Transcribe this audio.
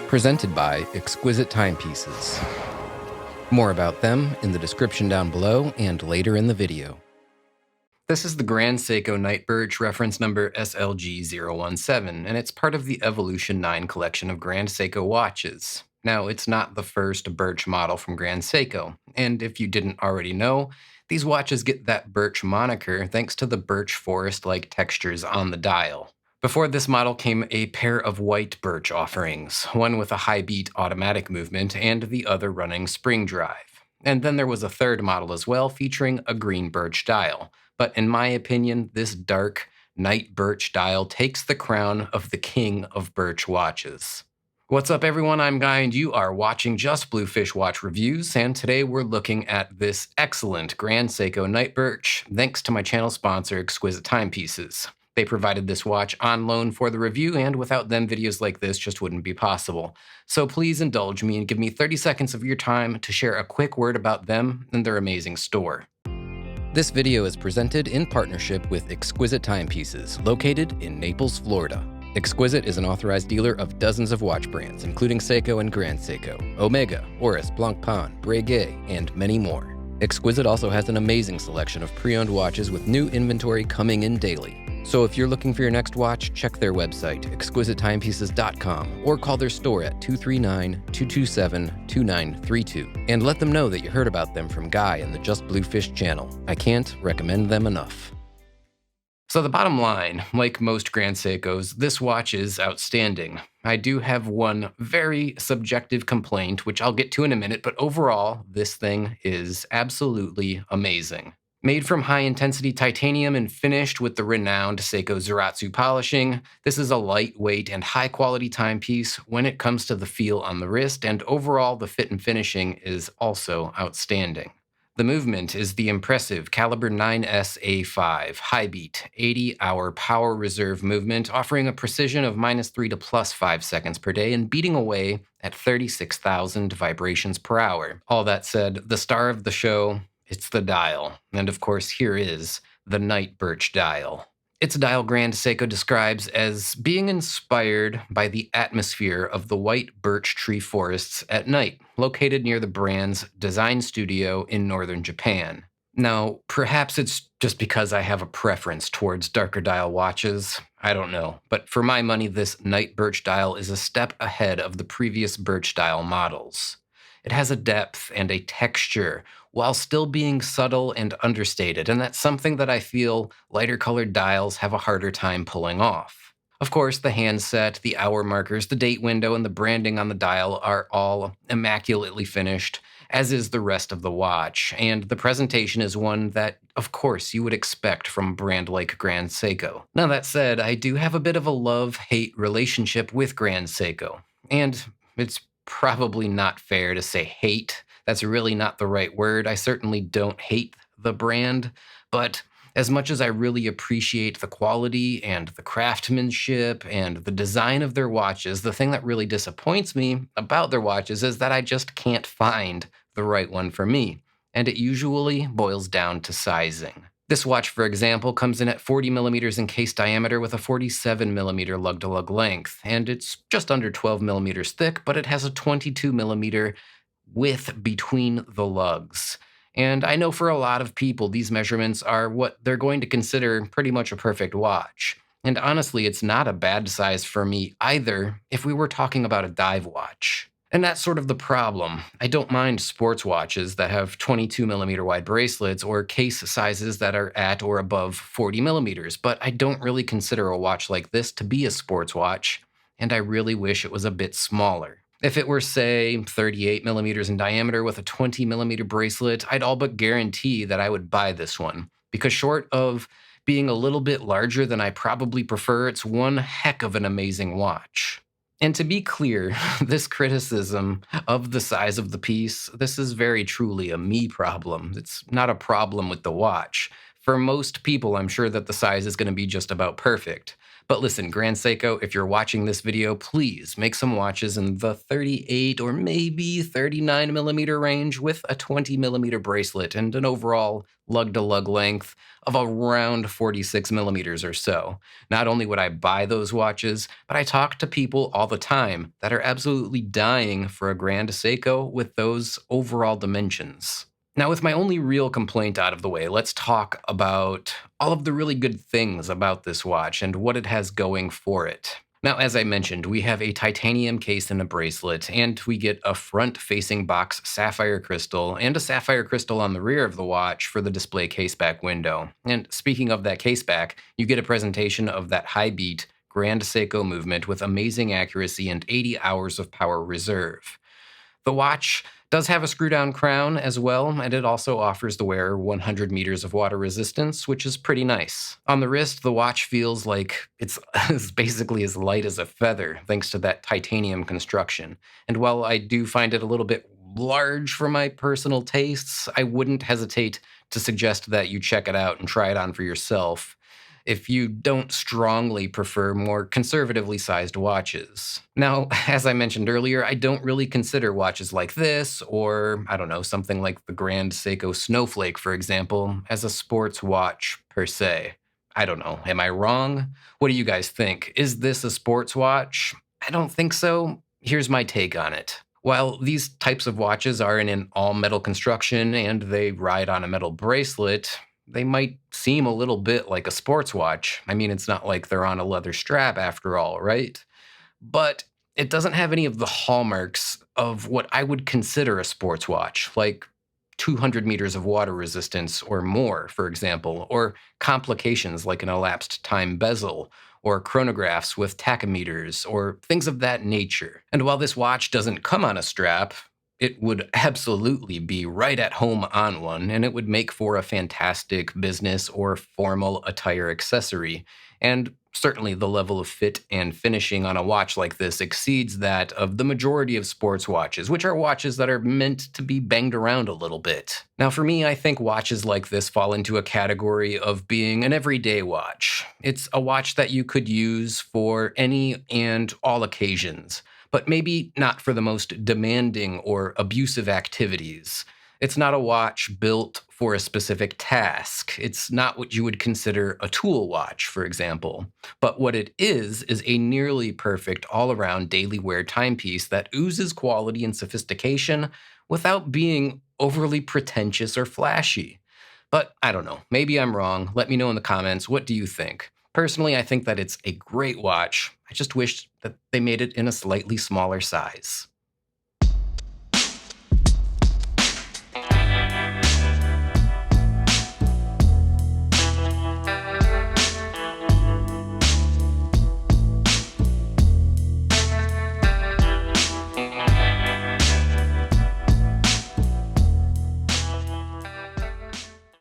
Presented by Exquisite Timepieces. More about them in the description down below and later in the video. This is the Grand Seiko Night Birch reference number SLGH017, and it's part of the Evolution 9 collection of Grand Seiko watches. Now, it's not the first Birch model from Grand Seiko, and if you didn't already know, these watches get that Birch moniker thanks to the birch forest-like textures on the dial. Before this model came a pair of white birch offerings, one with a high-beat automatic movement and the other running spring drive. And then there was a third model as well featuring a green birch dial. But in my opinion, this dark, night birch dial takes the crown of the king of birch watches. What's up everyone, I'm Guy and you are watching Just Bluefish Watch Reviews, and today we're looking at this excellent Grand Seiko Night Birch thanks to my channel sponsor Exquisite Timepieces. They provided this watch on loan for the review, and without them videos like this just wouldn't be possible. So please indulge me and give me 30 seconds of your time to share a quick word about them and their amazing store. This video is presented in partnership with Exquisite Timepieces, located in Naples, Florida. Exquisite is an authorized dealer of dozens of watch brands, including Seiko and Grand Seiko, Omega, Oris, Blancpain, Breguet, and many more. Exquisite also has an amazing selection of pre-owned watches with new inventory coming in daily. So if you're looking for your next watch, check their website, exquisitetimepieces.com, or call their store at 239-227-2932, and let them know that you heard about them from Guy and the Just Bluefish channel. I can't recommend them enough. So the bottom line, like most Grand Seikos, this watch is outstanding. I do have one very subjective complaint, which I'll get to in a minute, but overall, this thing is absolutely amazing. Made from high-intensity titanium and finished with the renowned Seiko Zaratsu polishing, this is a lightweight and high-quality timepiece when it comes to the feel on the wrist, and overall the fit and finishing is also outstanding. The movement is the impressive Caliber 9S-A5 high-beat 80-hour power reserve movement, offering a precision of -3 to +5 seconds per day and beating away at 36,000 vibrations per hour. All that said, the star of the show, it's the dial, and of course here is the Night Birch dial. It's a dial Grand Seiko describes as being inspired by the atmosphere of the white birch tree forests at night, located near the brand's design studio in northern Japan. Now, perhaps it's just because I have a preference towards darker dial watches, I don't know, but for my money this Night Birch dial is a step ahead of the previous birch dial models. It has a depth and a texture while still being subtle and understated, and that's something that I feel lighter-colored dials have a harder time pulling off. Of course, the handset, the hour markers, the date window, and the branding on the dial are all immaculately finished, as is the rest of the watch, and the presentation is one that, of course, you would expect from a brand like Grand Seiko. Now that said, I do have a bit of a love-hate relationship with Grand Seiko, and it's probably not fair to say hate. That's really not the right word. I certainly don't hate the brand, but as much as I really appreciate the quality and the craftsmanship and the design of their watches, the thing that really disappoints me about their watches is that I just can't find the right one for me, and it usually boils down to sizing. This watch, for example, comes in at 40 millimeters in case diameter with a 47 millimeter lug-to-lug length, and it's just under 12 millimeters thick, but it has a 22 millimeter width between the lugs. And I know for a lot of people, these measurements are what they're going to consider pretty much a perfect watch. And honestly, it's not a bad size for me either if we were talking about a dive watch. And that's sort of the problem. I don't mind sports watches that have 22 millimeter wide bracelets or case sizes that are at or above 40 millimeters, but I don't really consider a watch like this to be a sports watch, and I really wish it was a bit smaller. If it were, say, 38 millimeters in diameter with a 20 millimeter bracelet, I'd all but guarantee that I would buy this one, because short of being a little bit larger than I probably prefer, it's one heck of an amazing watch. And to be clear, this criticism of the size of the piece, this is very truly a me problem. It's not a problem with the watch. For most people, I'm sure that the size is going to be just about perfect. But listen, Grand Seiko, if you're watching this video, please make some watches in the 38 or maybe 39 millimeter range with a 20 millimeter bracelet and an overall lug-to-lug length of around 46 millimeters or so. Not only would I buy those watches, but I talk to people all the time that are absolutely dying for a Grand Seiko with those overall dimensions. Now, with my only real complaint out of the way, let's talk about all of the really good things about this watch and what it has going for it. Now, as I mentioned, we have a titanium case and a bracelet, and we get a front-facing box sapphire crystal and a sapphire crystal on the rear of the watch for the display caseback window. And speaking of that caseback, you get a presentation of that high-beat Grand Seiko movement with amazing accuracy and 80 hours of power reserve. The watch does have a screw-down crown as well, and it also offers the wearer 100 meters of water resistance, which is pretty nice. On the wrist, the watch feels like it's basically as light as a feather, thanks to that titanium construction. And while I do find it a little bit large for my personal tastes, I wouldn't hesitate to suggest that you check it out and try it on for yourself if you don't strongly prefer more conservatively sized watches. Now, as I mentioned earlier, I don't really consider watches like this, or, I don't know, something like the Grand Seiko Snowflake, for example, as a sports watch per se. I don't know, am I wrong? What do you guys think? Is this a sports watch? I don't think so. Here's my take on it. While these types of watches are in an all-metal construction and they ride on a metal bracelet, they might seem a little bit like a sports watch. I mean, it's not like they're on a leather strap after all, right? But it doesn't have any of the hallmarks of what I would consider a sports watch, like 200 meters of water resistance or more, for example, or complications like an elapsed time bezel, or chronographs with tachometers, or things of that nature. And while this watch doesn't come on a strap, it would absolutely be right at home on one, and it would make for a fantastic business or formal attire accessory. And certainly the level of fit and finishing on a watch like this exceeds that of the majority of sports watches, which are watches that are meant to be banged around a little bit. Now, for me, I think watches like this fall into a category of being an everyday watch. It's a watch that you could use for any and all occasions, but maybe not for the most demanding or abusive activities. It's not a watch built for a specific task. It's not what you would consider a tool watch, for example. But what it is a nearly perfect all-around daily wear timepiece that oozes quality and sophistication without being overly pretentious or flashy. But I don't know, maybe I'm wrong. Let me know in the comments. What do you think? Personally, I think that it's a great watch. I just wish that they made it in a slightly smaller size.